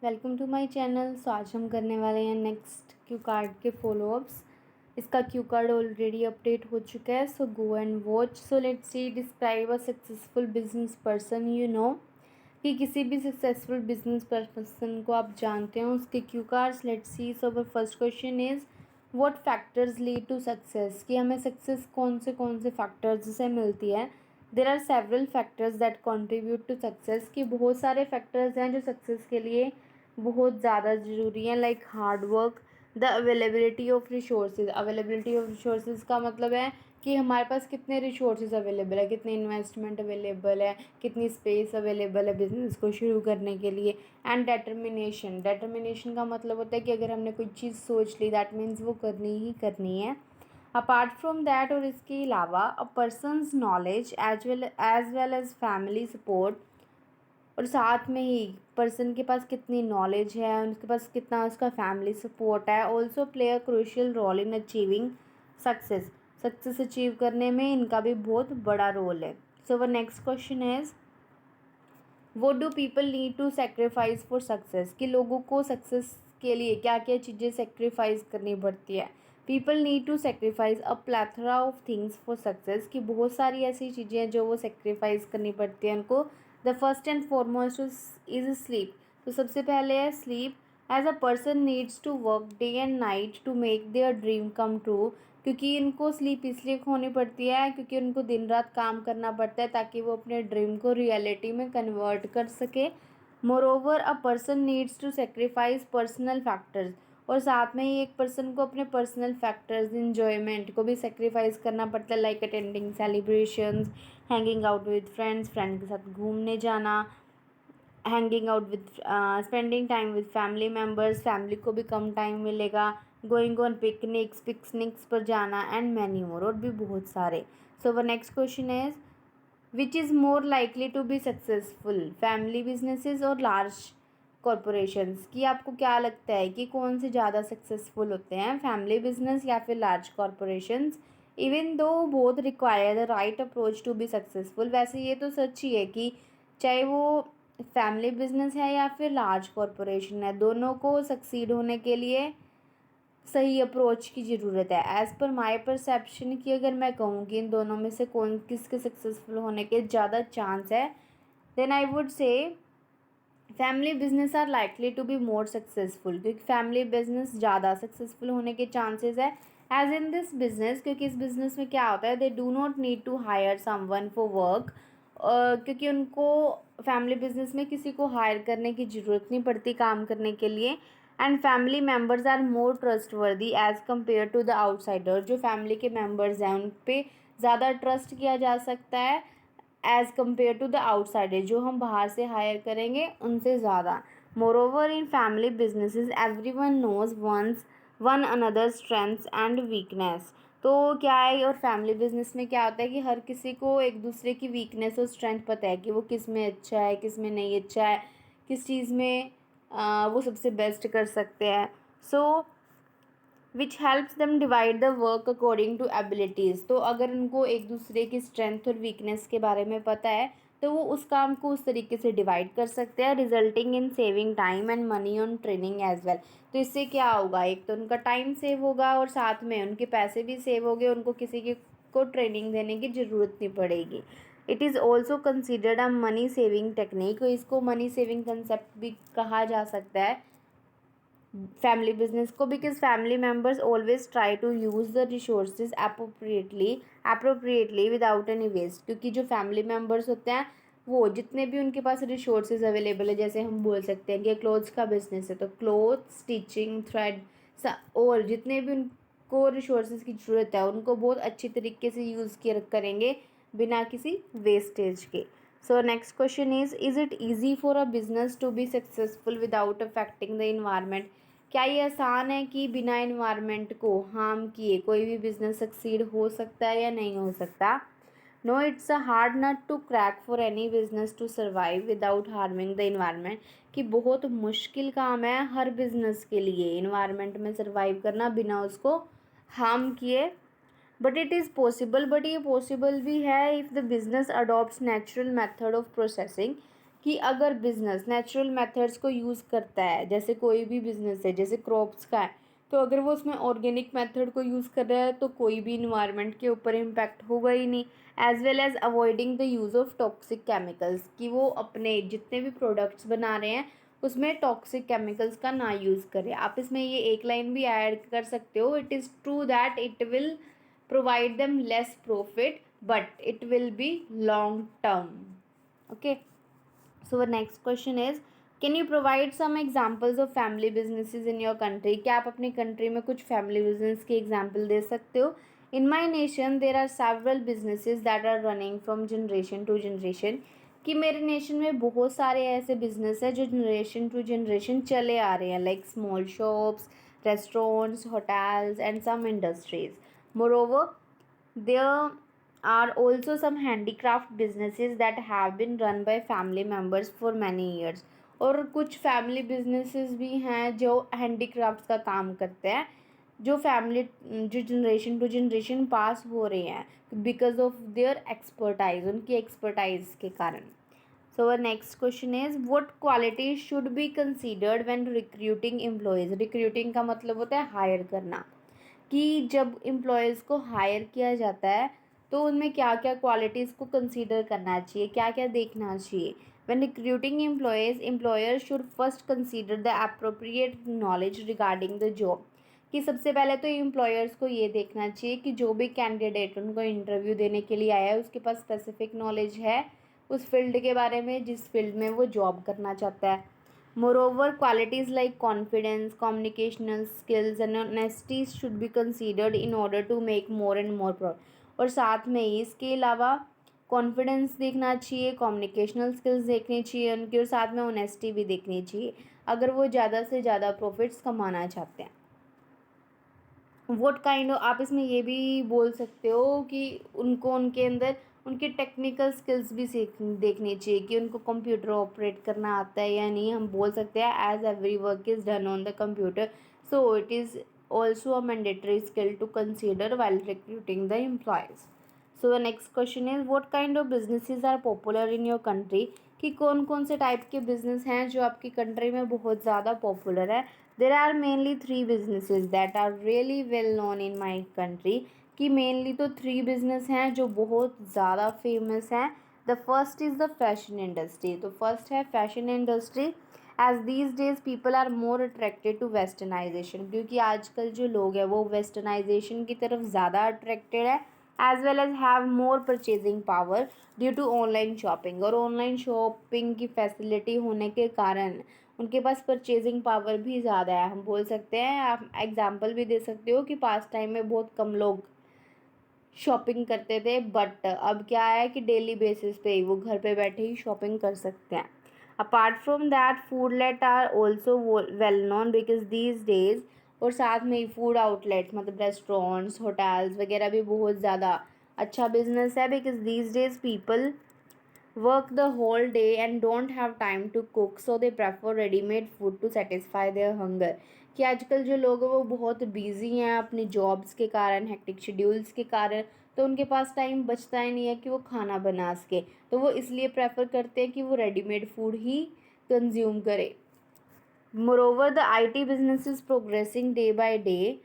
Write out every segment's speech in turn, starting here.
Welcome to my channel. So आज हम करने वाले हैं नेक्स्ट क्यू कार्ड के फॉलोअप्स। इसका क्यू कार्ड ऑलरेडी अपडेट हो चुका है, so go and watch. So let's see describe a successful business person you know. कि किसी भी सक्सेसफुल बिजनेस पर्सन को आप जानते हो, उसके cue cards. Let's see. So first question is what factors lead to success. कि हमें सक्सेस कौन से फैक्टर्स से मिलती है। There are several factors that contribute to success. कि बहुत सारे फैक्टर्स हैं जो सक्सेस के लिए बहुत ज़्यादा ज़रूरी है, like hard work, the availability of resources. Availability of resources का मतलब है कि हमारे पास कितने रिसोर्सेज अवेलेबल है, कितनी इन्वेस्टमेंट अवेलेबल है, कितनी स्पेस अवेलेबल है बिजनेस को शुरू करने के लिए। And determination. डेटर्मिनेशन का मतलब होता है कि अगर हमने कोई चीज़ सोच ली, दैट मीन्स वो करनी ही करनी है। अपार्ट फ्रॉम दैट, और इसके अलावा, a person's knowledge as well as family support. और साथ में ही पर्सन के पास कितनी नॉलेज है, उसके पास कितना उसका फैमिली सपोर्ट है, also play a crucial role in achieving success. Success achieve करने में इनका भी बहुत बड़ा रोल है। So the next question is what do people need to sacrifice for success. कि लोगों को सक्सेस के लिए क्या क्या चीज़ें सेक्रीफाइस करनी पड़ती है। People need to sacrifice a plethora of things for success. कि बहुत सारी ऐसी चीज़ें हैं जो वो सेक्रीफाइस करनी पड़ती है उनको। The first and foremost is sleep. तो सबसे पहले है sleep. As a person needs to work day and night to make their dream come true. क्योंकि इनको स्लीप इसलिए खोनी पड़ती है क्योंकि उनको दिन रात काम करना पड़ता है ताकि वो अपने ड्रीम को रियलिटी में कन्वर्ट कर सके। Moreover, a person needs to sacrifice personal factors. और साथ में ही एक पर्सन को अपने पर्सनल फैक्टर्स, इंजॉयमेंट को भी सेक्रीफाइस करना पड़ता है, like attending celebrations, hanging out with friends, friend के साथ घूमने जाना, hanging out with spending time with family members, family को भी कम टाइम मिलेगा, गोइंग ऑन पिकनिक्स पर जाना, एंड मैनी मोर, और भी बहुत सारे। So the next question is which is more likely to be successful, family businesses और लार्ज कॉरपोरेशंस। कि आपको क्या लगता है कि कौन से ज़्यादा सक्सेसफुल होते हैं, फैमिली बिजनेस या फिर large corporations. Even though both require the right approach to be successful. वैसे ये तो सच ही है कि चाहे वो फैमिली बिजनेस है या फिर लार्ज कॉरपोरेशन है, दोनों को सक्सीड होने के लिए सही अप्रोच की ज़रूरत है। एज़ पर माई परसेप्शन, कि अगर मैं कहूँ कि इन दोनों में से कौन किसके सक्सेसफुल होने के ज़्यादा चांस है, then I would say family business are likely to be more successful. क्योंकि फैमिली बिजनेस ज़्यादा सक्सेसफुल होने के चांसेस है एज इन दिस बिजनेस। क्योंकि इस बिजनेस में क्या होता है, they do not need to hire someone for work. क्योंकि उनको फैमिली बिजनेस में किसी को हायर करने की ज़रूरत नहीं पड़ती काम करने के लिए। And family members are more trustworthy as compare to the outsider. जो फैमिली के मेम्बर्स हैं उन पर ज़्यादा ट्रस्ट किया जा सकता है as compare to the outsider, जो हम बाहर से हायर करेंगे उनसे ज़्यादा। Moreover, in family businesses every one knows one another strengths and weakness. तो क्या है, और फैमिली बिजनेस में क्या होता है कि हर किसी को एक दूसरे की वीकनेस और स्ट्रेंथ पता है कि वो किस में अच्छा है, किस में नहीं अच्छा है, किस चीज़ में वो सबसे बेस्ट कर सकते हैं। So which helps them divide the work according to abilities. तो अगर उनको एक दूसरे की स्ट्रेंथ और वीकनेस के बारे में पता है तो वो उस काम को उस तरीके से डिवाइड कर सकते हैं, resulting in saving time and money on training as well. तो इससे क्या होगा, एक तो उनका टाइम सेव होगा और साथ में उनके पैसे भी सेव हो गए, उनको किसी की को ट्रेनिंग देने की ज़रूरत नहीं पड़ेगी। It is also considered a money saving technique. इसको मनी सेविंग कंसेप्ट भी कहा जा सकता है फैमिली बिजनेस को, because family members always try to use the resources appropriately without any waste. क्योंकि जो फैमिली मेम्बर्स होते हैं वो जितने भी उनके पास रिसोर्सेज अवेलेबल है, जैसे हम बोल सकते हैं कि क्लोथ्स का बिजनेस है तो क्लोथ स्टिचिंग थ्रेड और जितने भी उनको रिसोर्सेज की ज़रूरत है उनको बहुत अच्छी तरीके से यूज़ करेंगे बिना किसी वेस्टेज के। So next question is it easy for a business to be successful without affecting the environment. क्या ये आसान है कि बिना इन्वायरमेंट को हार्म किए कोई भी बिजनेस सक्सीड हो सकता है या नहीं हो सकता। No, it's a hard nut to crack for any business to survive without harming the environment. कि बहुत मुश्किल काम है हर बिजनेस के लिए इन्वायरमेंट में सर्वाइव करना बिना उसको हार्म किए। But it is possible, but ये पॉसिबल भी है if the business adopts natural method of processing. कि अगर बिजनेस नेचुरल मेथड्स को यूज़ करता है, जैसे कोई भी बिजनेस है जैसे क्रॉप्स का है, तो अगर वो उसमें ऑर्गेनिक मेथड को यूज़ कर रहा है तो कोई भी इन्वायरमेंट के ऊपर इम्पैक्ट होगा ही नहीं। As well as avoiding the use of toxic chemicals, कि वो अपने जितने भी प्रोडक्ट्स बना रहे हैं उसमें टॉक्सिक केमिकल्स का ना यूज़ करें। आप इसमें ये एक लाइन भी ऐड कर सकते हो, it is true that it will provide them less profit but it will be long term. Okay, so the next question is, can you provide some examples of family businesses in your country? क्या आप अपनी country में कुछ family business के example दे सकते हो? In my nation there are several businesses that are running from generation to generation, कि मेरे नेशन में बहुत सारे ऐसे बिजनेस हैं जो जनरेशन टू जनरेशन चले आ रहे हैं, like small shops, restaurants, hotels and some industries. Moreover, there are also some handicraft businesses that have been run by family members for many years. और कुछ फैमिली बिजनेसेस भी हैं जो हैंडीक्राफ्ट्स का काम करते हैं, जो फैमिली जो जनरेशन टू जनरेशन पास हो रहे हैं बिकॉज ऑफ देयर एक्सपर्टाइज, उनकी एक्सपर्टाइज के कारण. So our next question is, what qualities should be considered when recruiting employees? Recruiting का मतलब होता है हायर करना, कि जब एम्प्लॉयज़ को हायर किया जाता है तो उनमें क्या क्या क्वालिटीज़ को कंसीडर करना चाहिए, क्या क्या देखना चाहिए. When recruiting employees, employer should first consider the appropriate knowledge regarding the job, कि सबसे पहले तो एम्प्लॉयर्स को ये देखना चाहिए कि जो भी कैंडिडेट उनको इंटरव्यू देने के लिए आया है उसके पास स्पेसिफिक नॉलेज है उस फील्ड के बारे में जिस फील्ड में वो जॉब करना चाहता है. Moreover, qualities like confidence, communicational skills and honesty should be considered in order to make more and more और साथ में ही इसके अलावा कॉन्फिडेंस देखना चाहिए, कम्युनिकेशनल स्किल्स देखनी चाहिए उनकी, और साथ में ऑनेस्टी भी देखनी चाहिए अगर वो ज़्यादा से ज़्यादा प्रॉफिट्स कमाना चाहते हैं. वोट काइंड ऑफ, आप इसमें ये भी बोल सकते हो कि उनको उनके अंदर उनकी टेक्निकल स्किल्स भी देखनी चाहिए कि उनको कंप्यूटर ऑपरेट करना आता है या नहीं. हम बोल सकते हैं as every work is done on the computer, so it is also a mandatory skill to consider while recruiting the employees. So the next question is, what kind of businesses are popular in your country? कि कौन कौन से type के business हैं जो आपकी country में बहुत ज़्यादा पॉपुलर है. There are mainly 3 businesses that are really well known in my country, कि मेनली तो 3 बिजनेस हैं जो बहुत ज़्यादा फेमस हैं. The first is the fashion industry. तो फर्स्ट है fashion industry. As these days people are more attracted to westernization, क्योंकि आजकल जो लोग हैं वो वेस्टर्नाइजेशन की तरफ ज़्यादा अट्रैक्टेड है, as well as have more purchasing power due to online shopping. और ऑनलाइन शॉपिंग की फैसिलिटी होने के कारण उनके पास परचेजिंग पावर भी ज़्यादा है. हम बोल सकते हैं, आप एग्जांपल भी दे सकते हो कि पास टाइम में बहुत कम लोग शॉपिंग करते थे, बट अब क्या है कि डेली बेसिस पे ही वो घर पे बैठे ही शॉपिंग कर सकते हैं. Apart from that foodlet are also well known because these days, और साथ में ही फूड आउटलेट मतलब रेस्टोरेंट्स, होटल्स वगैरह भी बहुत ज़्यादा अच्छा बिजनेस है, because these days people work the whole day and don't have time to cook, so they prefer ready-made food to satisfy their hunger. कि आजकल जो लोग हैं वो बहुत बिजी हैं अपनी जॉब्स के कारण, हेक्टिक शेड्यूल्स के कारण, तो उनके पास टाइम बचता ही नहीं है कि वो खाना बना सके, तो वो इसलिए प्रेफर करते हैं कि वो रेडीमेड फूड ही कंज्यूम करें. Moreover the IT business is progressing day by day.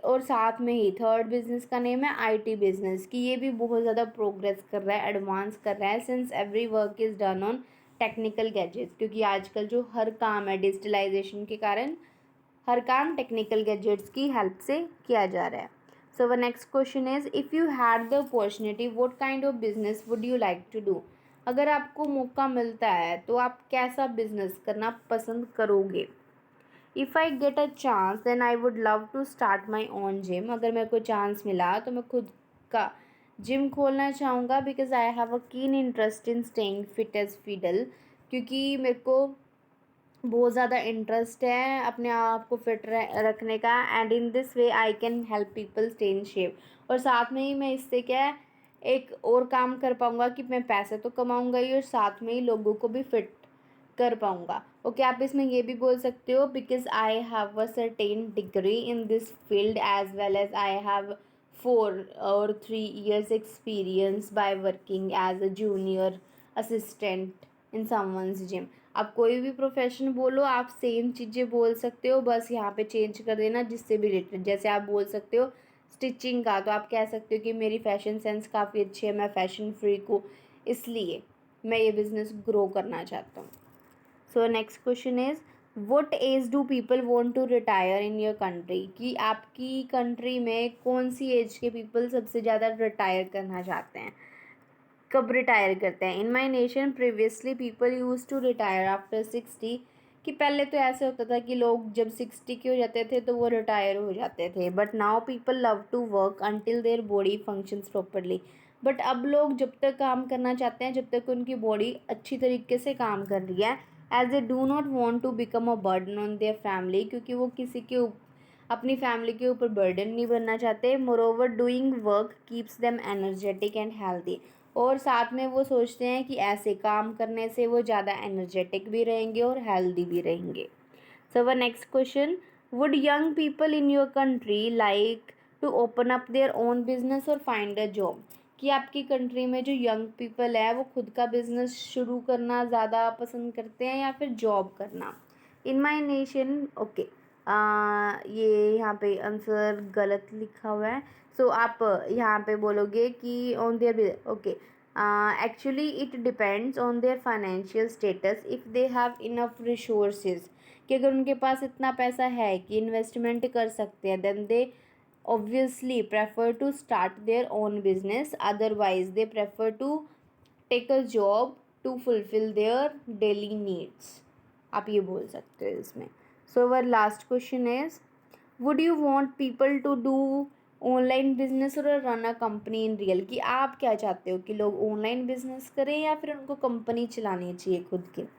और साथ में ही थर्ड बिजनेस का नेम है IT बिजनेस, कि ये भी बहुत ज़्यादा प्रोग्रेस कर रहा है, एडवांस कर रहा है, since every work is done on technical gadgets, क्योंकि आजकल जो हर काम है डिजिटलाइजेशन के कारण हर काम टेक्निकल गैजेट्स की हेल्प से किया जा रहा है. So the next question is, if you had the opportunity what kind of business would you like to do? अगर आपको मौका मिलता है तो आप कैसा बिजनेस करना पसंद करोगे? If I get a chance then I would love to start my own gym. अगर मेरे को चांस मिला तो मैं खुद का जिम खोलना चाहूँगा, because I have a keen interest in staying fit as fiddle, क्योंकि मेरे को बहुत ज़्यादा इंटरेस्ट है अपने आप को फिट रखने का, and in this way I can help people stay in shape. और साथ में ही मैं इससे क्या है एक और काम कर पाऊँगा कि मैं पैसे तो कमाऊँगा ही और साथ में ही लोगों को भी फिट कर पाऊँगा. ओके, आप इसमें ये भी बोल सकते हो because I have a certain degree in this field as well as I have 4 or 3 years experience by working as a junior assistant in someone's gym. आप कोई भी प्रोफेशन बोलो, आप सेम चीज़ें बोल सकते हो, बस यहाँ पे चेंज कर देना जिससे भी रिलेटेड। जैसे आप बोल सकते हो स्टिचिंग का, तो आप कह सकते हो कि मेरी फ़ैशन सेंस काफ़ी अच्छी है, मैं फ़ैशन फ्रीक हूँ, इसलिए मैं ये बिज़नेस ग्रो करना चाहता हूँ। So next question is what age do people want to retire in your country, कि आपकी कंट्री में कौन सी एज के पीपल सबसे ज़्यादा रिटायर करना चाहते हैं, कब रिटायर करते हैं। In my nation previously people use to retire after 60, कि पहले तो ऐसे होता था कि लोग जब 60 के हो जाते थे तो वो रिटायर हो जाते थे, but now people love to work until their body functions properly. But अब लोग जब तक काम करना चाहते हैं जब तक उनकी बॉडी अच्छी तरीके से काम कर रही है, as they do not want to become a burden on their family, क्योंकि वो किसी के अपनी फैमिली के ऊपर बर्डन नहीं बनना चाहते। More over doing work keeps them energetic and healthy, और साथ में वो सोचते हैं कि ऐसे काम करने से वो ज़्यादा एनर्जेटिक भी रहेंगे और हेल्दी भी रहेंगे। So our next question, would young people in your country like to open up their own business or find a job, कि आपकी कंट्री में जो यंग पीपल है वो खुद का बिजनेस शुरू करना ज़्यादा पसंद करते हैं या फिर जॉब करना। इन माई नेशन, ओके, ये यहाँ पे आंसर गलत लिखा हुआ है। सो आप यहाँ पे बोलोगे कि on their, okay, actually it depends on their financial status if they have enough resources, कि अगर उनके पास इतना पैसा है कि इन्वेस्टमेंट कर सकते हैं, then they obviously prefer to start their own business, otherwise they prefer to take a job to fulfill their daily needs, आप ये बोल सकते हो इसमें। So our last question is would you want people to do online business or run a company in real, कि आप क्या चाहते हो कि लोग ऑनलाइन बिजनेस करें या फिर उनको कंपनी चलानी चाहिए खुद की।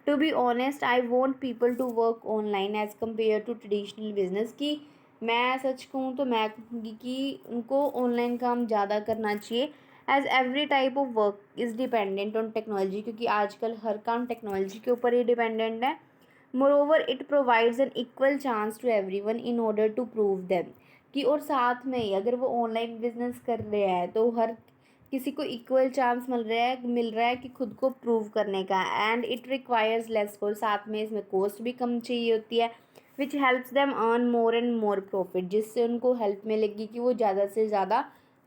To be honest I want people to work online as compare to traditional business, कि मैं सच कहूँ तो मैं कहूँगी कि उनको ऑनलाइन काम ज़्यादा करना चाहिए, as every type of work is dependent on technology, क्योंकि आजकल हर काम टेक्नोलॉजी के ऊपर ही डिपेंडेंट है। Moreover it provides an equal chance to everyone in order to prove them, कि और साथ में ही अगर वो ऑनलाइन बिजनेस कर रहे हैं तो हर किसी को इक्वल चांस मिल रहा है कि खुद को प्रूव करने का, and it requires less force, साथ में इसमें कॉस्ट भी कम चाहिए होती है, विच helps them earn more and more profit, जिससे उनको हेल्प मिलेगी कि वो ज़्यादा से ज़्यादा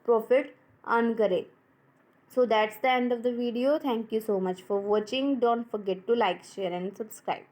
प्रॉफिट अर्न करें। So that's the end of the video. Thank you so much for watching. Don't forget to like, share and subscribe.